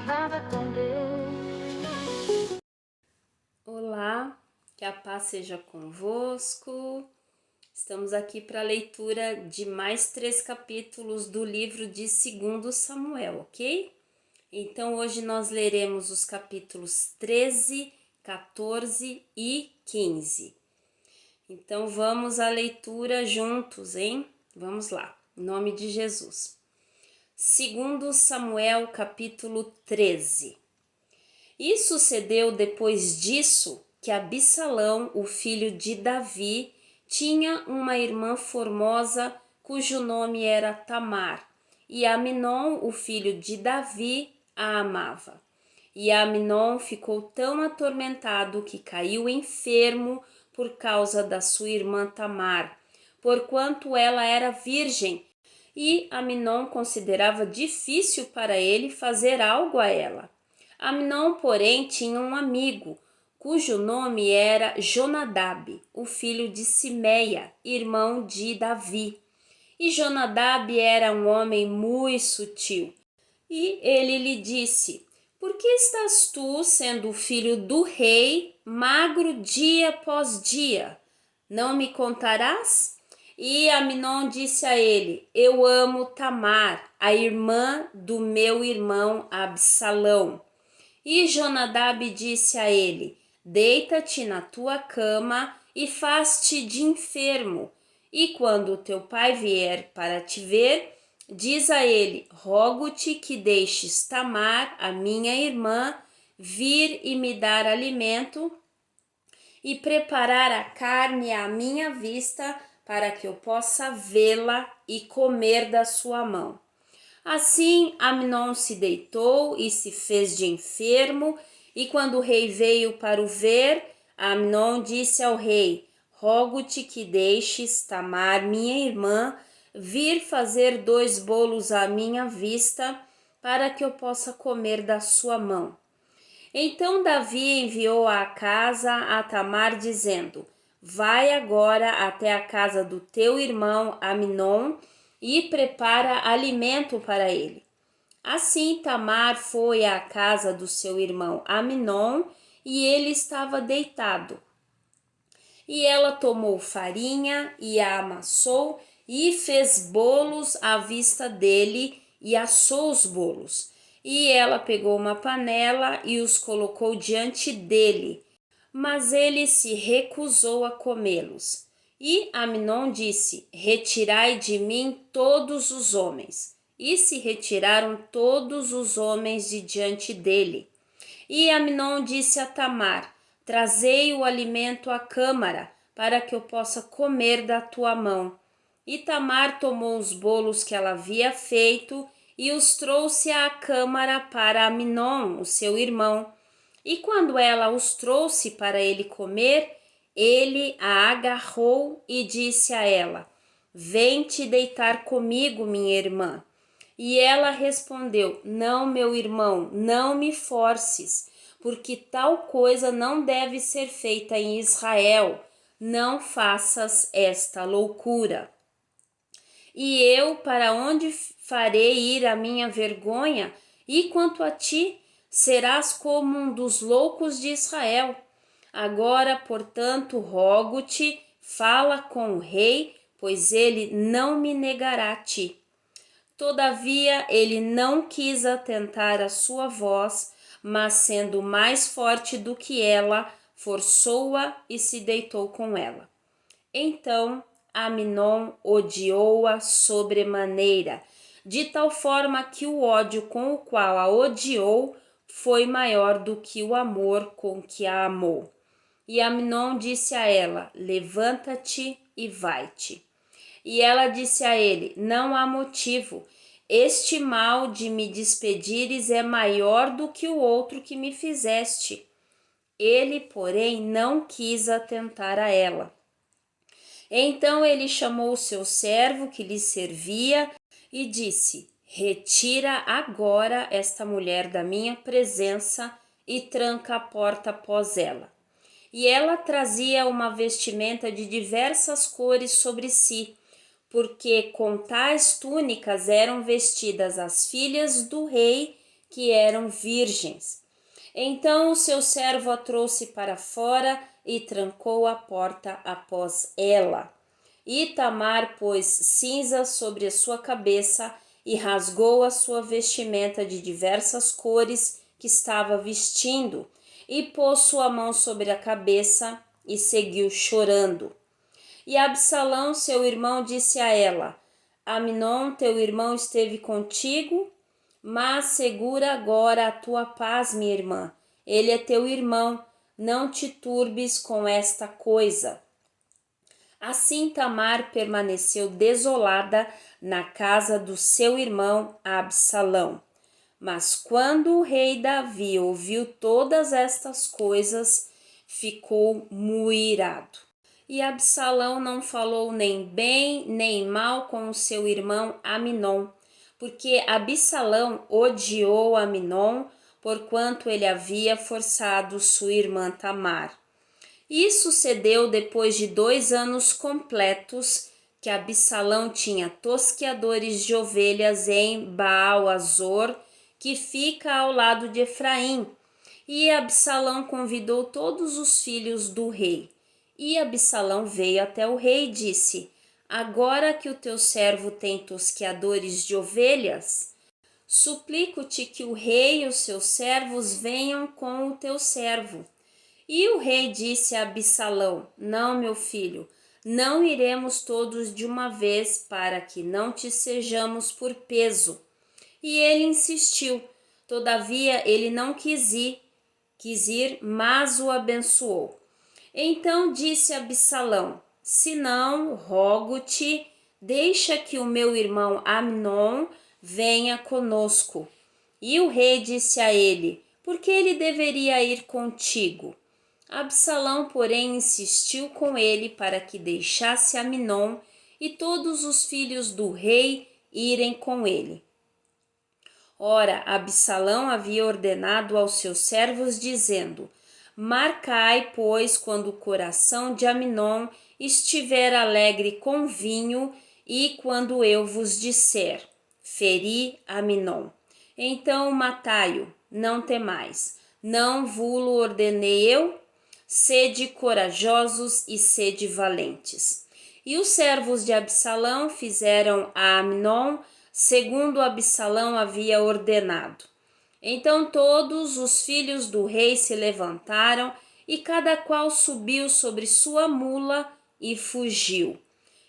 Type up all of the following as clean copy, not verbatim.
estava com Deus. Olá, que a paz seja convosco. Estamos aqui para a leitura de mais 3 capítulos do livro de 2 Samuel, ok? Então hoje nós leremos os capítulos 13, 14 e 15. Então vamos à leitura juntos, hein? Vamos lá, em nome de Jesus. 2 Samuel, capítulo 13. E sucedeu depois disso que Absalão, o filho de Davi, tinha uma irmã formosa cujo nome era Tamar, e Amnon, o filho de Davi, a amava. E Amnon ficou tão atormentado que caiu enfermo por causa da sua irmã Tamar, porquanto ela era virgem, e Amnon considerava difícil para ele fazer algo a ela. Amnon, porém, tinha um amigo, cujo nome era Jonadab, o filho de Simeia, irmão de Davi. E Jonadab era um homem muito sutil. E ele lhe disse: Por que estás tu, sendo filho do rei, magro dia após dia? Não me contarás? E Amnon disse a ele: Eu amo Tamar, a irmã do meu irmão Absalão. E Jonadab disse a ele: Deita-te na tua cama e faz-te de enfermo. E quando teu pai vier para te ver, diz a ele: Rogo-te que deixes Tamar, a minha irmã, vir e me dar alimento e preparar a carne à minha vista, para que eu possa vê-la e comer da sua mão. Assim Amnon se deitou e se fez de enfermo, e quando o rei veio para o ver, Amnon disse ao rei: Rogo-te que deixes Tamar, minha irmã, vir fazer 2 bolos à minha vista, para que eu possa comer da sua mão. Então Davi enviou à casa a Tamar, dizendo: Vai agora até a casa do teu irmão Amnon e prepara alimento para ele. Assim Tamar foi à casa do seu irmão Amnon, e ele estava deitado. E ela tomou farinha e a amassou e fez bolos à vista dele e assou os bolos. E ela pegou uma panela e os colocou diante dele, mas ele se recusou a comê-los. E Amnon disse: Retirai de mim todos os homens. E se retiraram todos os homens de diante dele. E Amnon disse a Tamar: Trazei o alimento à câmara, para que eu possa comer da tua mão. E Tamar tomou os bolos que ela havia feito e os trouxe à câmara para Amnon, o seu irmão. E quando ela os trouxe para ele comer, ele a agarrou e disse a ela: Vem te deitar comigo, minha irmã. E ela respondeu: Não, meu irmão, não me forces, porque tal coisa não deve ser feita em Israel. Não faças esta loucura. E eu, para onde farei ir a minha vergonha? E quanto a ti, serás como um dos loucos de Israel. Agora, portanto, rogo-te, fala com o rei, pois ele não me negará a ti. Todavia, ele não quis atentar à sua voz, mas sendo mais forte do que ela, forçou-a e se deitou com ela. Então Amnon odiou-a sobremaneira, de tal forma que o ódio com o qual a odiou foi maior do que o amor com que a amou. E Amnon disse a ela: Levanta-te e vai-te. E ela disse a ele: Não há motivo. Este mal de me despedires é maior do que o outro que me fizeste. Ele, porém, não quis atentar a ela. Então ele chamou o seu servo que lhe servia e disse: Retira agora esta mulher da minha presença e tranca a porta após ela. E ela trazia uma vestimenta de diversas cores sobre si, porque com tais túnicas eram vestidas as filhas do rei que eram virgens. Então o seu servo a trouxe para fora e trancou a porta após ela. E Tamar pôs cinzas sobre a sua cabeça e rasgou a sua vestimenta de diversas cores que estava vestindo, e pôs sua mão sobre a cabeça e seguiu chorando. E Absalão, seu irmão, disse a ela: Amnon, teu irmão, esteve contigo? Mas segura agora a tua paz, minha irmã. Ele é teu irmão, não te turbes com esta coisa. Assim Tamar permaneceu desolada na casa do seu irmão Absalão. Mas quando o rei Davi ouviu todas estas coisas, ficou muito irado. E Absalão não falou nem bem nem mal com o seu irmão Amnon, porque Absalão odiou Amnon, porquanto ele havia forçado sua irmã Tamar. Isso sucedeu depois de 2 anos completos que Absalão tinha tosqueadores de ovelhas em Baal-Azor, que fica ao lado de Efraim. E Absalão convidou todos os filhos do rei. E Absalão veio até o rei e disse: Agora que o teu servo tem tosqueadores de ovelhas, suplico-te que o rei e os seus servos venham com o teu servo. E o rei disse a Absalão: Não, meu filho, não iremos todos de uma vez, para que não te sejamos por peso. E ele insistiu. Todavia ele não quis ir, mas o abençoou. Então disse Absalão: Se não, rogo-te, deixa que o meu irmão Amnon venha conosco. E o rei disse a ele: Por que ele deveria ir contigo? Absalão, porém, insistiu com ele para que deixasse Amnon e todos os filhos do rei irem com ele. Ora, Absalão havia ordenado aos seus servos, dizendo: Marcai, pois, quando o coração de Amnon estiver alegre com vinho, e quando eu vos disser: Feri Amnon, então matai-o, não temais. Não vos-lo ordenei eu? Sede corajosos e sede valentes. E os servos de Absalão fizeram a Amnon segundo Absalão havia ordenado. Então todos os filhos do rei se levantaram e cada qual subiu sobre sua mula e fugiu.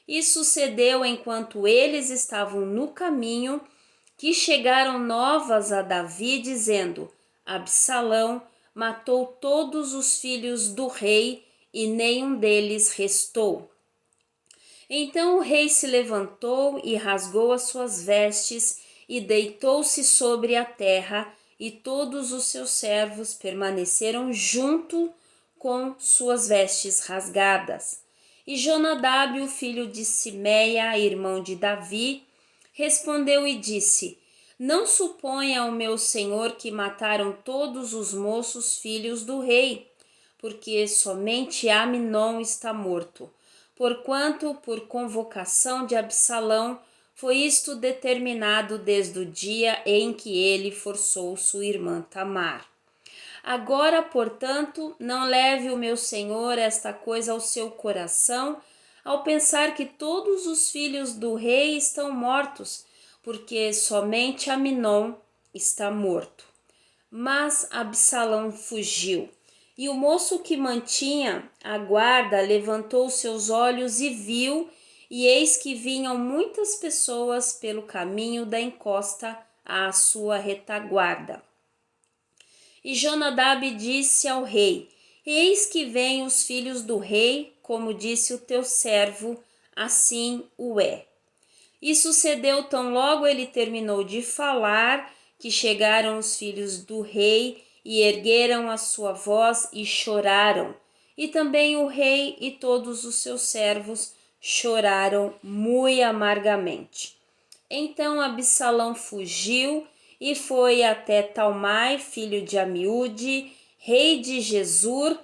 E sucedeu enquanto eles estavam no caminho que chegaram novas a Davi dizendo: Absalão matou todos os filhos do rei e nenhum deles restou. Então o rei se levantou e rasgou as suas vestes e deitou-se sobre a terra, e todos os seus servos permaneceram junto com suas vestes rasgadas. E Jonadab, o filho de Simeia, irmão de Davi, respondeu e disse: Não suponha o meu senhor que mataram todos os moços filhos do rei, porque somente Amnon está morto. Porquanto, por convocação de Absalão, foi isto determinado desde o dia em que ele forçou sua irmã Tamar. Agora, portanto, não leve o meu senhor esta coisa ao seu coração, ao pensar que todos os filhos do rei estão mortos, porque somente Amnon está morto. Mas Absalão fugiu. E o moço que mantinha a guarda levantou seus olhos e viu, e eis que vinham muitas pessoas pelo caminho da encosta à sua retaguarda. E Jonadab disse ao rei: Eis que vêm os filhos do rei, como disse o teu servo, assim o é. E sucedeu tão logo ele terminou de falar, que chegaram os filhos do rei e ergueram a sua voz e choraram. E também o rei e todos os seus servos choraram muito amargamente. Então Absalão fugiu e foi até Talmai, filho de Amiúde, rei de Gesur,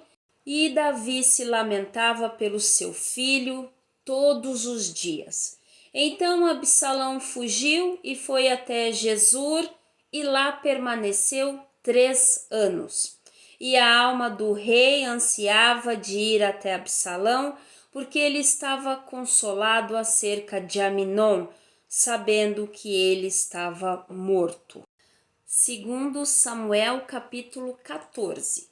e Davi se lamentava pelo seu filho todos os dias. Então Absalão fugiu e foi até Gesur e lá permaneceu 3 anos. E a alma do rei ansiava de ir até Absalão, porque ele estava consolado acerca de Aminon, sabendo que ele estava morto. Segundo Samuel, capítulo 14.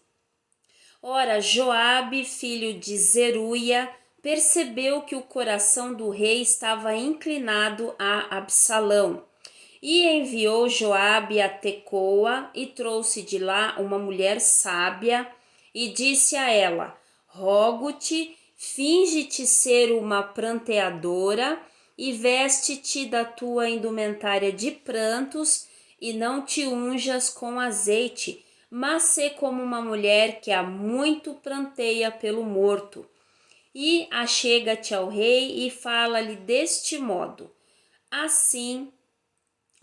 Ora, Joabe, filho de Zeruia, percebeu que o coração do rei estava inclinado a Absalão, e enviou Joabe a Tecoa e trouxe de lá uma mulher sábia e disse a ela: Rogo-te, finge-te ser uma pranteadora e veste-te da tua indumentária de prantos e não te unjas com azeite, mas sê como uma mulher que há muito pranteia pelo morto. E achega-te ao rei e fala-lhe deste modo. Assim,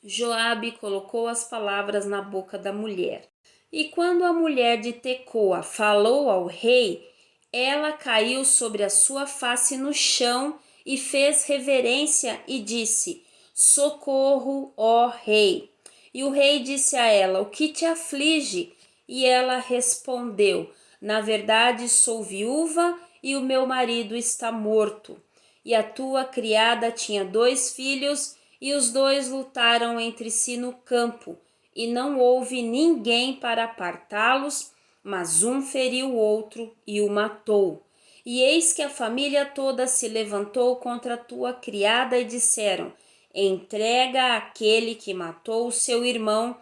Joabe colocou as palavras na boca da mulher. E quando a mulher de Tecoa falou ao rei, ela caiu sobre a sua face no chão e fez reverência e disse: Socorro, ó rei! E o rei disse a ela: O que te aflige? E ela respondeu: Na verdade, sou viúva e o meu marido está morto. E a tua criada tinha 2 filhos, e os 2 lutaram entre si no campo, e não houve ninguém para apartá-los, mas um feriu o outro e o matou. E eis que a família toda se levantou contra a tua criada e disseram: Entrega aquele que matou o seu irmão,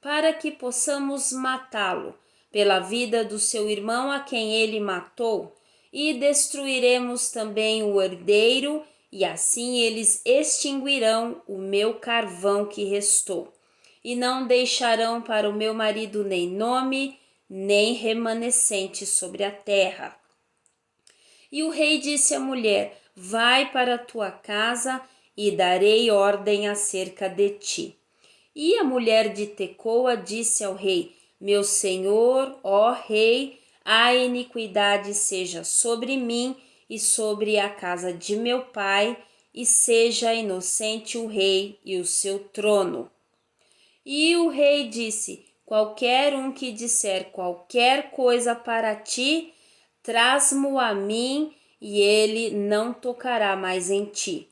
para que possamos matá-lo, pela vida do seu irmão a quem ele matou, e destruiremos também o herdeiro, e assim eles extinguirão o meu carvão que restou, e não deixarão para o meu marido nem nome, nem remanescente sobre a terra. E o rei disse à mulher: Vai para a tua casa e darei ordem acerca de ti. E a mulher de Tecoa disse ao rei: Meu senhor, ó rei, a iniquidade seja sobre mim e sobre a casa de meu pai, e seja inocente o rei e o seu trono. E o rei disse: Qualquer um que disser qualquer coisa para ti, traz-mo a mim, e ele não tocará mais em ti.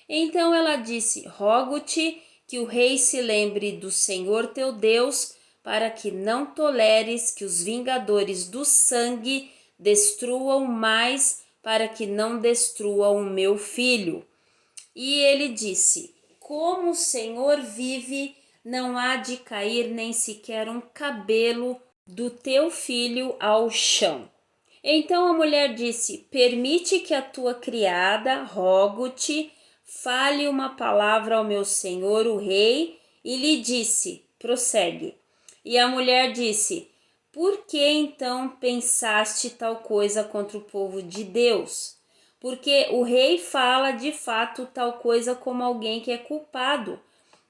Então ela disse: Rogo-te que o rei se lembre do Senhor teu Deus, para que não toleres que os vingadores do sangue destruam mais, para que não destruam o meu filho. E ele disse: Como o Senhor vive, não há de cair nem sequer um cabelo do teu filho ao chão. Então a mulher disse: Permite que a tua criada, rogo-te, fale uma palavra ao meu senhor o rei. E lhe disse: Prossegue. E a mulher disse: Por que então pensaste tal coisa contra o povo de Deus? Porque o rei fala de fato tal coisa como alguém que é culpado,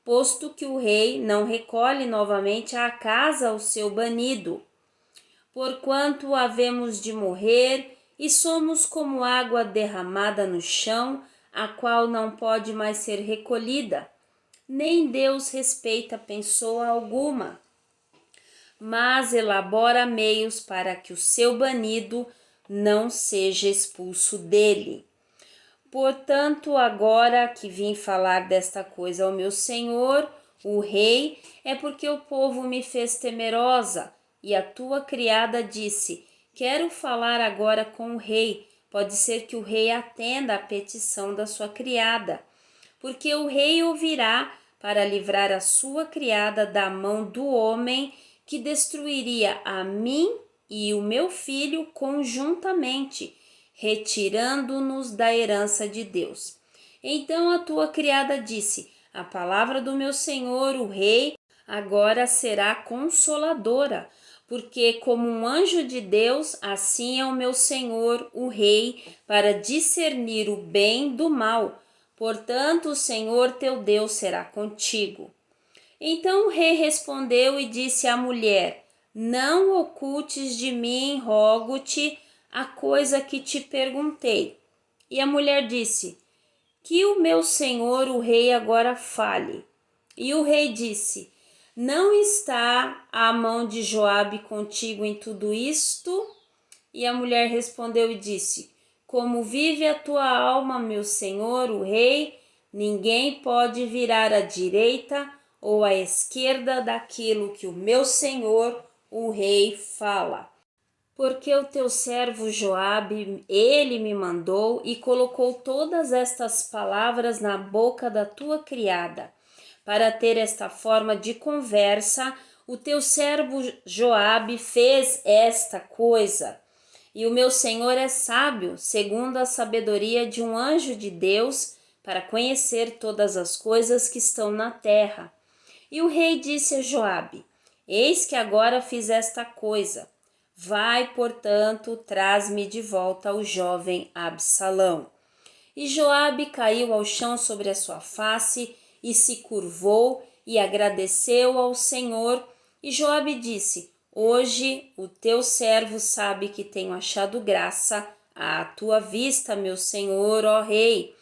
posto que o rei não recolhe novamente à casa o seu banido. Porquanto havemos de morrer e somos como água derramada no chão, a qual não pode mais ser recolhida. Nem Deus respeita pessoa alguma, mas elabora meios para que o seu banido não seja expulso dele. Portanto, agora que vim falar desta coisa ao meu senhor, o rei, é porque o povo me fez temerosa, e a tua criada disse: Quero falar agora com o rei. Pode ser que o rei atenda à petição da sua criada, porque o rei ouvirá para livrar a sua criada da mão do homem que destruiria a mim e o meu filho conjuntamente, retirando-nos da herança de Deus. Então a tua criada disse: A palavra do meu senhor, o rei, agora será consoladora, porque como um anjo de Deus, assim é o meu senhor, o rei, para discernir o bem do mal. Portanto, o Senhor teu Deus será contigo. Então o rei respondeu e disse à mulher: Não ocultes de mim, rogo-te, a coisa que te perguntei. E a mulher disse: Que o meu senhor, o rei, agora fale. E o rei disse: Não está a mão de Joabe contigo em tudo isto? E a mulher respondeu e disse: Como vive a tua alma, meu senhor, o rei, ninguém pode virar à direita ou à esquerda daquilo que o meu senhor, o rei, fala. Porque o teu servo Joabe, ele me mandou e colocou todas estas palavras na boca da tua criada. Para ter esta forma de conversa, o teu servo Joabe fez esta coisa. E o meu senhor é sábio, segundo a sabedoria de um anjo de Deus, para conhecer todas as coisas que estão na terra. E o rei disse a Joabe: Eis que agora fiz esta coisa. Vai, portanto, traz-me de volta o jovem Absalão. E Joabe caiu ao chão sobre a sua face e se curvou e agradeceu ao Senhor. E Joabe disse: Hoje o teu servo sabe que tenho achado graça à tua vista, meu senhor, ó rei,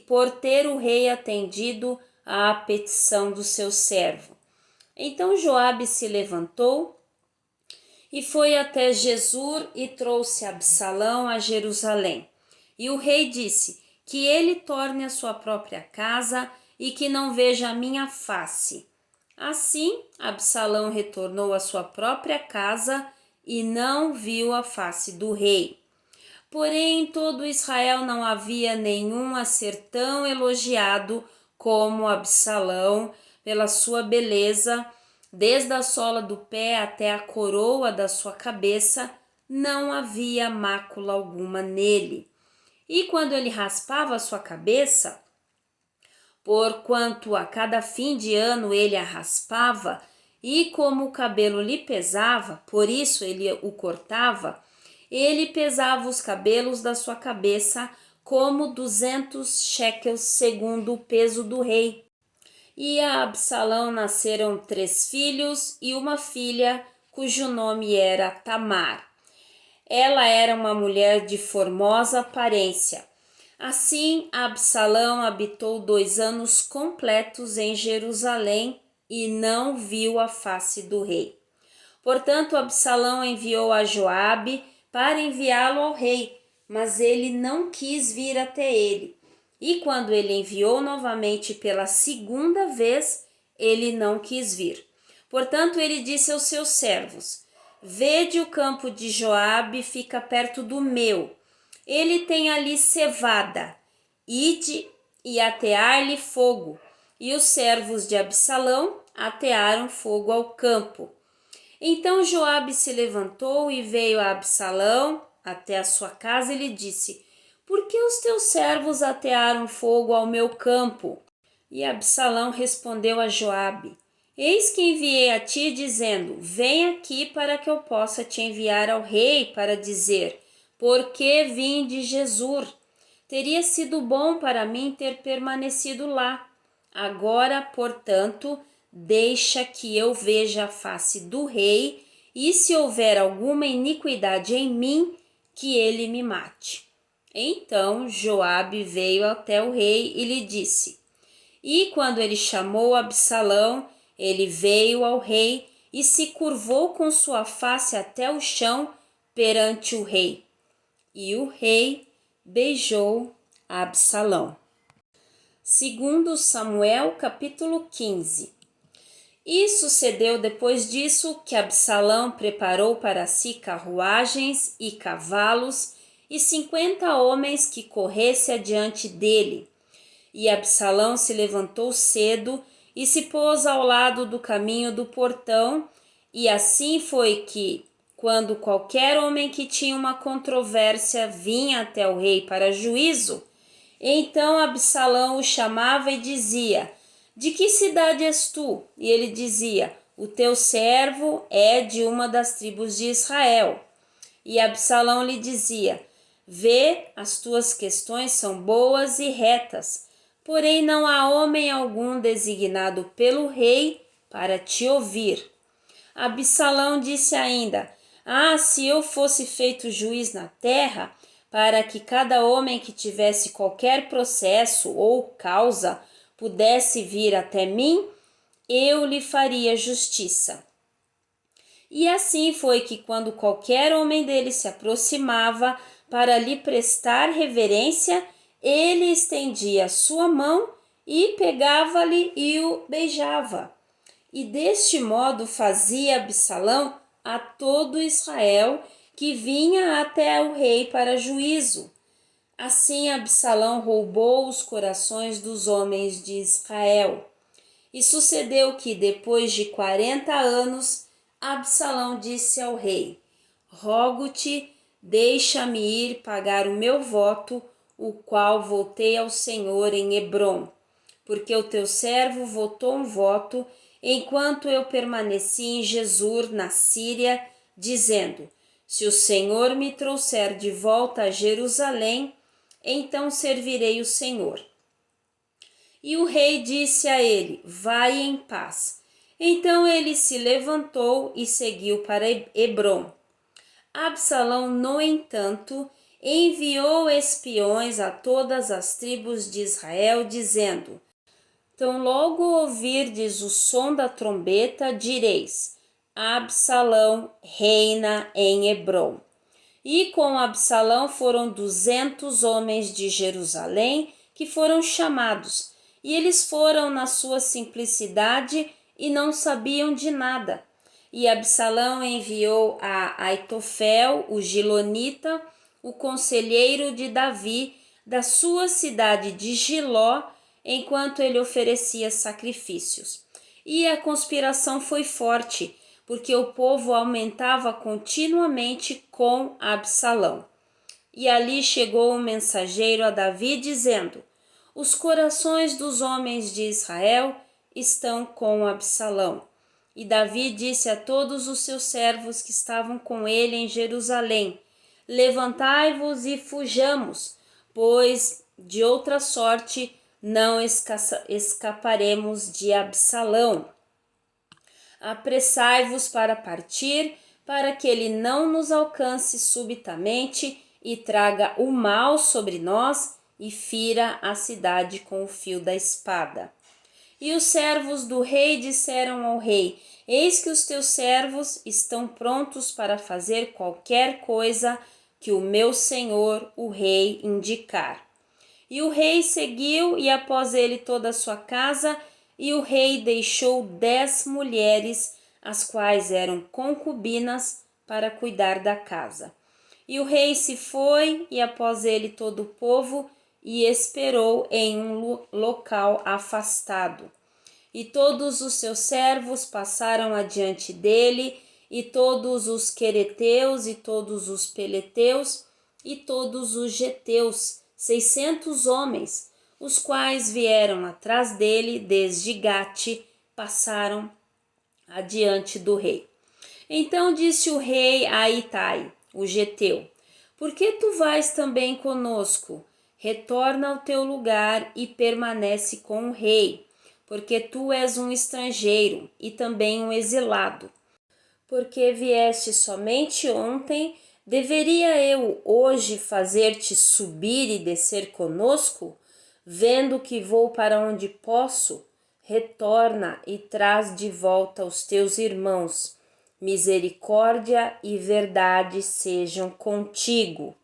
por ter o rei atendido à petição do seu servo. Então Joabe se levantou e foi até Jesur e trouxe Absalão a Jerusalém. E o rei disse: Que ele torne a sua própria casa e que não veja a minha face. Assim, Absalão retornou à sua própria casa e não viu a face do rei. Porém, em todo Israel não havia nenhum a ser tão elogiado como Absalão pela sua beleza, desde a sola do pé até a coroa da sua cabeça, não havia mácula alguma nele. E quando ele raspava a sua cabeça, porquanto a cada fim de ano ele a raspava, e como o cabelo lhe pesava, por isso ele o cortava, ele pesava os cabelos da sua cabeça como 200 shekels, segundo o peso do rei. E a Absalão nasceram 3 filhos e uma filha, cujo nome era Tamar. Ela era uma mulher de formosa aparência. Assim, Absalão habitou 2 anos completos em Jerusalém e não viu a face do rei. Portanto, Absalão enviou a Joabe para enviá-lo ao rei, mas ele não quis vir até ele. E quando ele enviou novamente pela segunda vez, ele não quis vir. Portanto, ele disse aos seus servos: Vede o campo de Joabe, fica perto do meu. Ele tem ali cevada. Ide e atear-lhe fogo. E os servos de Absalão atearam fogo ao campo. Então Joabe se levantou e veio a Absalão até a sua casa e lhe disse: Por que os teus servos atearam fogo ao meu campo? E Absalão respondeu a Joabe: Eis que enviei a ti dizendo: Vem aqui para que eu possa te enviar ao rei para dizer: Por que vim de Jesur? Teria sido bom para mim ter permanecido lá. Agora, portanto, deixa que eu veja a face do rei, e se houver alguma iniquidade em mim, que ele me mate. Então Joabe veio até o rei e lhe disse. E quando ele chamou Absalão, ele veio ao rei e se curvou com sua face até o chão perante o rei. E o rei beijou Absalão. Segundo Samuel, capítulo 15. E sucedeu depois disso que Absalão preparou para si carruagens e cavalos e 50 homens que corressem adiante dele. E Absalão se levantou cedo e se pôs ao lado do caminho do portão, e assim foi que, quando qualquer homem que tinha uma controvérsia vinha até o rei para juízo, então Absalão o chamava e dizia: De que cidade és tu? E ele dizia: O teu servo é de uma das tribos de Israel. E Absalão lhe dizia: Vê, as tuas questões são boas e retas, porém não há homem algum designado pelo rei para te ouvir. Absalão disse ainda: se eu fosse feito juiz na terra, para que cada homem que tivesse qualquer processo ou causa pudesse vir até mim, eu lhe faria justiça. E assim foi que, quando qualquer homem dele se aproximava para lhe prestar reverência, ele estendia a sua mão e pegava-lhe e o beijava. E deste modo fazia Absalão a todo Israel que vinha até o rei para juízo. Assim Absalão roubou os corações dos homens de Israel. E sucedeu que, depois de 40 anos, Absalão disse ao rei: Rogo-te, deixa-me ir pagar o meu voto, o qual votei ao Senhor em Hebrom, porque o teu servo votou um voto, enquanto eu permaneci em Jesur, na Síria, dizendo: Se o Senhor me trouxer de volta a Jerusalém, então servirei o Senhor. E o rei disse a ele: Vai em paz. Então ele se levantou e seguiu para Hebrom. Absalão, no entanto, enviou espiões a todas as tribos de Israel, dizendo: Tão logo ouvirdes o som da trombeta, direis: Absalão reina em Hebrom. E com Absalão foram 200 homens de Jerusalém que foram chamados, e eles foram na sua simplicidade e não sabiam de nada. E Absalão enviou a Aitofel, o gilonita, o conselheiro de Davi, da sua cidade de Giló, enquanto ele oferecia sacrifícios. E a conspiração foi forte, porque o povo aumentava continuamente com Absalão. E ali chegou um mensageiro a Davi, dizendo: Os corações dos homens de Israel estão com Absalão. E Davi disse a todos os seus servos que estavam com ele em Jerusalém: Levantai-vos e fujamos, pois de outra sorte não escaparemos de Absalão. Apressai-vos para partir, para que ele não nos alcance subitamente e traga o mal sobre nós e fira a cidade com o fio da espada. E os servos do rei disseram ao rei: Eis que os teus servos estão prontos para fazer qualquer coisa que o meu senhor, o rei, indicar. E o rei seguiu, e após ele toda a sua casa, e o rei deixou 10 mulheres, as quais eram concubinas, para cuidar da casa. E o rei se foi, e após ele todo o povo, e esperou em um local afastado. E todos os seus servos passaram adiante dele, e todos os quereteus, e todos os peleteus, e todos os geteus, 600 homens, os quais vieram atrás dele desde Gate, passaram adiante do rei. Então disse o rei a Itai, o geteu: Por que tu vais também conosco? Retorna ao teu lugar e permanece com o rei, porque tu és um estrangeiro e também um exilado. Porque vieste somente ontem, deveria eu hoje fazer-te subir e descer conosco? Vendo que vou para onde posso, retorna e traz de volta os teus irmãos. Misericórdia e verdade sejam contigo.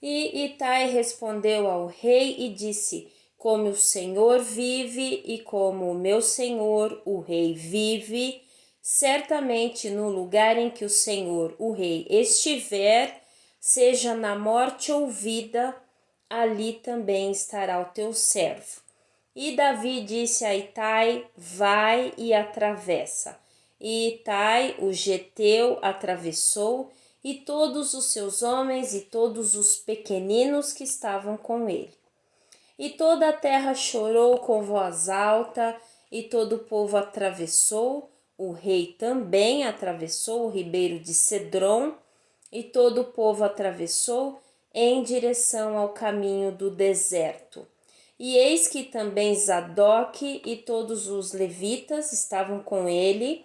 E Itai respondeu ao rei e disse: Como o Senhor vive e como o meu senhor, o rei, vive, certamente no lugar em que o Senhor, o rei, estiver, seja na morte ou vida, ali também estará o teu servo. E Davi disse a Itai: Vai e atravessa. E Itai, o geteu, atravessou, e todos os seus homens e todos os pequeninos que estavam com ele. E toda a terra chorou com voz alta, e todo o povo atravessou, o rei também atravessou o ribeiro de Cedron, e todo o povo atravessou em direção ao caminho do deserto. E eis que também Zadok e todos os levitas estavam com ele,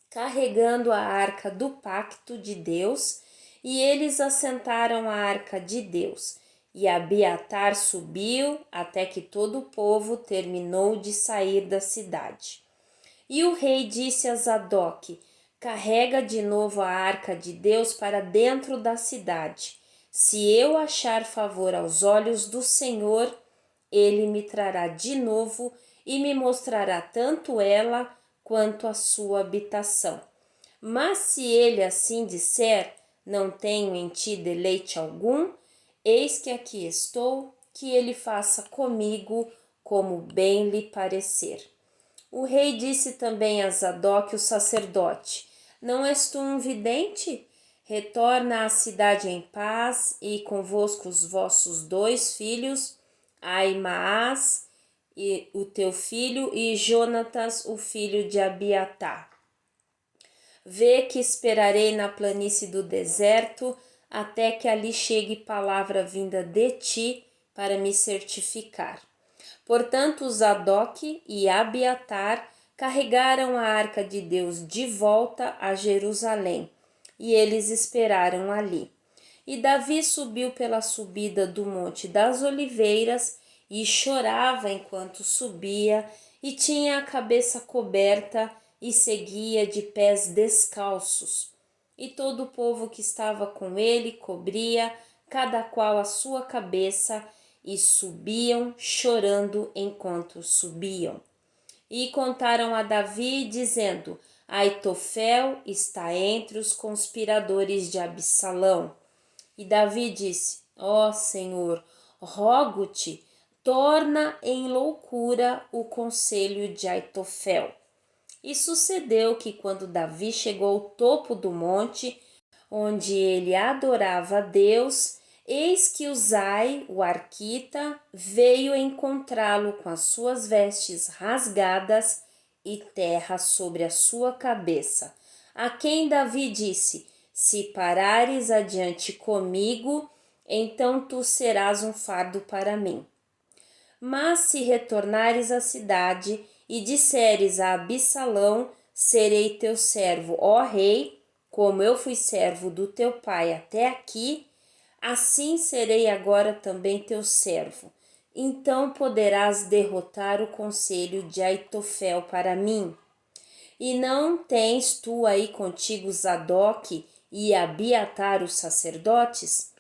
carregando a arca do pacto de Deus, e eles assentaram a arca de Deus. E Abiatar subiu até que todo o povo terminou de sair da cidade. E o rei disse a Zadok: carrega de novo a arca de Deus para dentro da cidade. Se eu achar favor aos olhos do Senhor, ele me trará de novo e me mostrará tanto ela quanto a sua habitação. Mas se ele assim disser, não tenho em ti deleite algum, eis que aqui estou, que ele faça comigo como bem lhe parecer. O rei disse também a Zadok, o sacerdote: não és tu um vidente? Retorna à cidade em paz e convosco os vossos 2 filhos, Aimaas, e o teu filho, e Jonatas, o filho de Abiatar. Vê que esperarei na planície do deserto, até que ali chegue palavra vinda de ti para me certificar. Portanto, Zadok e Abiatar carregaram a arca de Deus de volta a Jerusalém, e eles esperaram ali. E Davi subiu pela subida do Monte das Oliveiras e chorava enquanto subia, e tinha a cabeça coberta e seguia de pés descalços. E todo o povo que estava com ele cobria, cada qual a sua cabeça, e subiam chorando enquanto subiam. E contaram a Davi, dizendo: Aitofel está entre os conspiradores de Absalão. E Davi disse: ó Senhor, rogo-te, torna em loucura o conselho de Aitofel. E sucedeu que, quando Davi chegou ao topo do monte, onde ele adorava a Deus, eis que Uzai, o arquita, veio encontrá-lo com as suas vestes rasgadas e terra sobre a sua cabeça. A quem Davi disse: se parares adiante comigo, então tu serás um fardo para mim. Mas se retornares à cidade e disseres a Absalão: serei teu servo, ó rei, como eu fui servo do teu pai até aqui, assim serei agora também teu servo. Então poderás derrotar o conselho de Aitofel para mim. E não tens tu aí contigo Zadok e Abiatar os sacerdotes?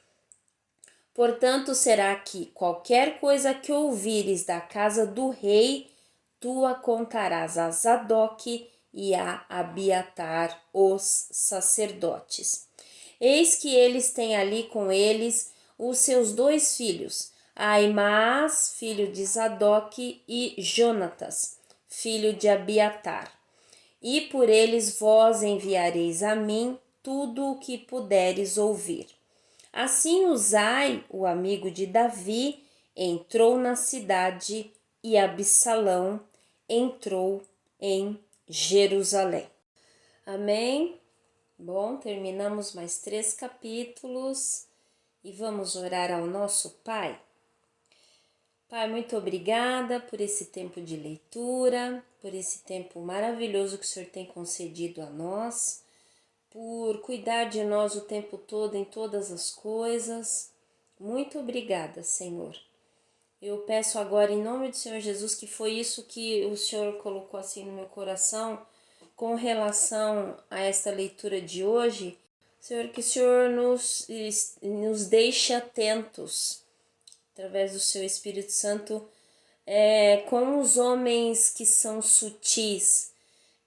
Portanto, será que qualquer coisa que ouvires da casa do rei, tu a contarás a Zadok e a Abiatar, os sacerdotes. Eis que eles têm ali com eles os seus 2 filhos, Aimaas, filho de Zadok, e Jonatas, filho de Abiatar. E por eles vós enviareis a mim tudo o que puderes ouvir. Assim Uzai, o amigo de Davi, entrou na cidade e Absalão entrou em Jerusalém. Amém? Bom, terminamos mais 3 capítulos e vamos orar ao nosso Pai. Pai, muito obrigada por esse tempo de leitura, por esse tempo maravilhoso que o Senhor tem concedido a nós, por cuidar de nós o tempo todo em todas as coisas. Muito obrigada, Senhor. Eu peço agora em nome do Senhor Jesus, que foi isso que o Senhor colocou assim no meu coração, com relação a esta leitura de hoje, Senhor, que o Senhor nos deixe atentos, através do seu Espírito Santo, com os homens que são sutis,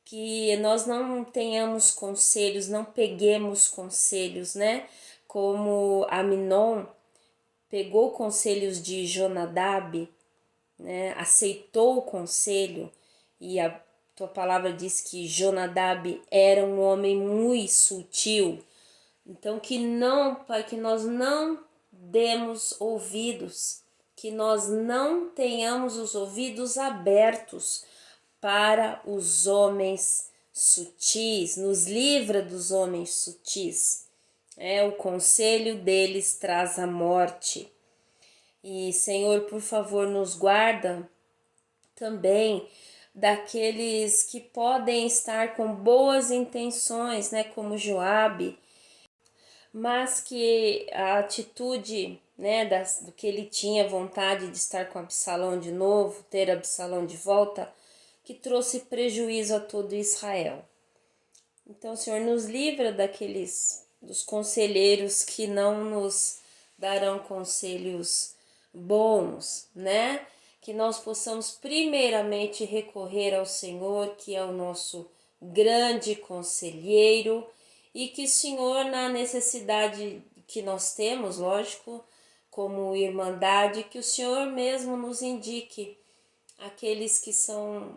que nós não tenhamos conselhos, não peguemos conselhos, né? Como Aminon pegou conselhos de Jonadab, né? Aceitou o conselho, e a tua palavra diz que Jonadab era um homem muito sutil. Então que não, Pai, que nós não demos ouvidos, que nós não tenhamos os ouvidos abertos para os homens sutis, nos livra dos homens sutis. O conselho deles traz a morte. E, Senhor, por favor, nos guarda também daqueles que podem estar com boas intenções, né, como Joabe, mas que a atitude, né, do que ele tinha vontade de estar com Absalão de novo, ter Absalão de volta, que trouxe prejuízo a todo Israel. Então, Senhor, nos livra dos conselheiros que não nos darão conselhos bons, né? Que nós possamos primeiramente recorrer ao Senhor, que é o nosso grande conselheiro, e que o Senhor, na necessidade que nós temos, lógico, como irmandade, que o Senhor mesmo nos indique aqueles que são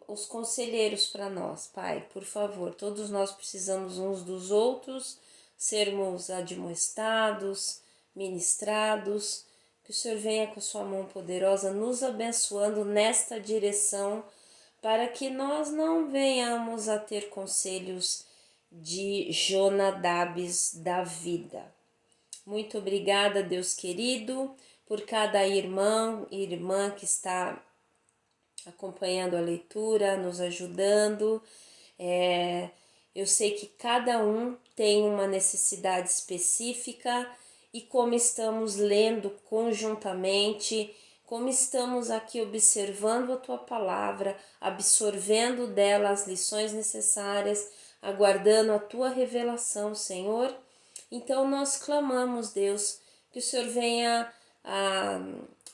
os conselheiros para nós, Pai, por favor. Todos nós precisamos uns dos outros, sermos admoestados, ministrados. Que o Senhor venha com a sua mão poderosa nos abençoando nesta direção, para que nós não venhamos a ter conselhos de Jonadabes da vida. Muito obrigada, Deus querido, por cada irmão e irmã que está acompanhando a leitura, nos ajudando. Eu sei que cada um tem uma necessidade específica, e como estamos lendo conjuntamente, como estamos aqui observando a tua palavra, absorvendo dela as lições necessárias, aguardando a tua revelação, Senhor. Então nós clamamos, Deus, que o Senhor venha a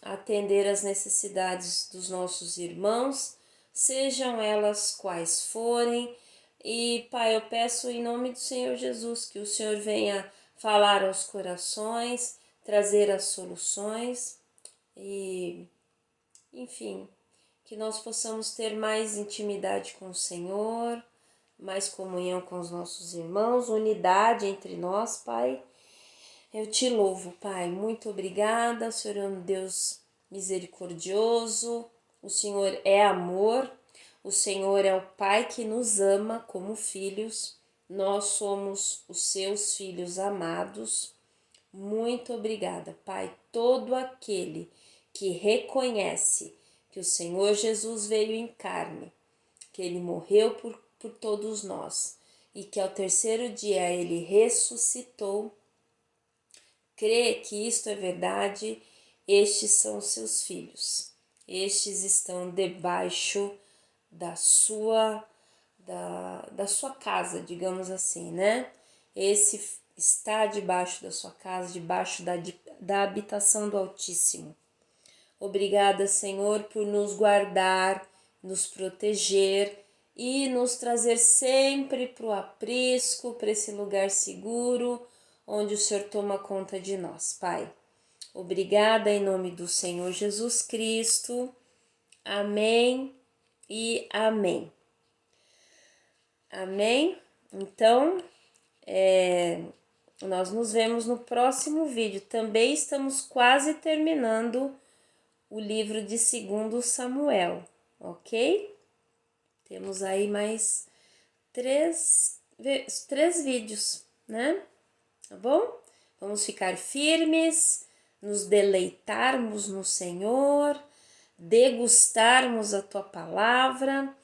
atender às necessidades dos nossos irmãos, sejam elas quais forem. E, Pai, eu peço em nome do Senhor Jesus que o Senhor venha falar aos corações, trazer as soluções e, enfim, que nós possamos ter mais intimidade com o Senhor, mais comunhão com os nossos irmãos, unidade entre nós, Pai. Eu te louvo, Pai, muito obrigada. O Senhor é um Deus misericordioso, o Senhor é amor, o Senhor é o Pai que nos ama como filhos, nós somos os seus filhos amados. Muito obrigada, Pai. Todo aquele que reconhece que o Senhor Jesus veio em carne, que Ele morreu por todos nós e que ao terceiro dia Ele ressuscitou, crê que isto é verdade, estes são seus filhos. Estes estão debaixo da sua casa, digamos assim, né? Esse está debaixo da sua casa, debaixo da habitação do Altíssimo. Obrigada, Senhor, por nos guardar, nos proteger e nos trazer sempre para o aprisco, para esse lugar seguro, onde o Senhor toma conta de nós, Pai. Obrigada em nome do Senhor Jesus Cristo. Amém e amém. Amém? Então, nós nos vemos no próximo vídeo. Também estamos quase terminando o livro de 2 Samuel, ok? Temos aí mais três vídeos, né? Tá bom? Vamos ficar firmes, nos deleitarmos no Senhor, degustarmos a tua palavra,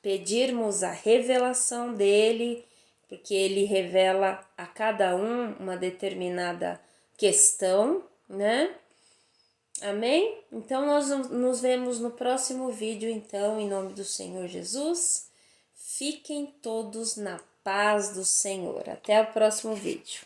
pedirmos a revelação dele, porque ele revela a cada um uma determinada questão, né? Amém? Então nós nos vemos no próximo vídeo, então, em nome do Senhor Jesus. Fiquem todos na paz do Senhor. Até o próximo vídeo.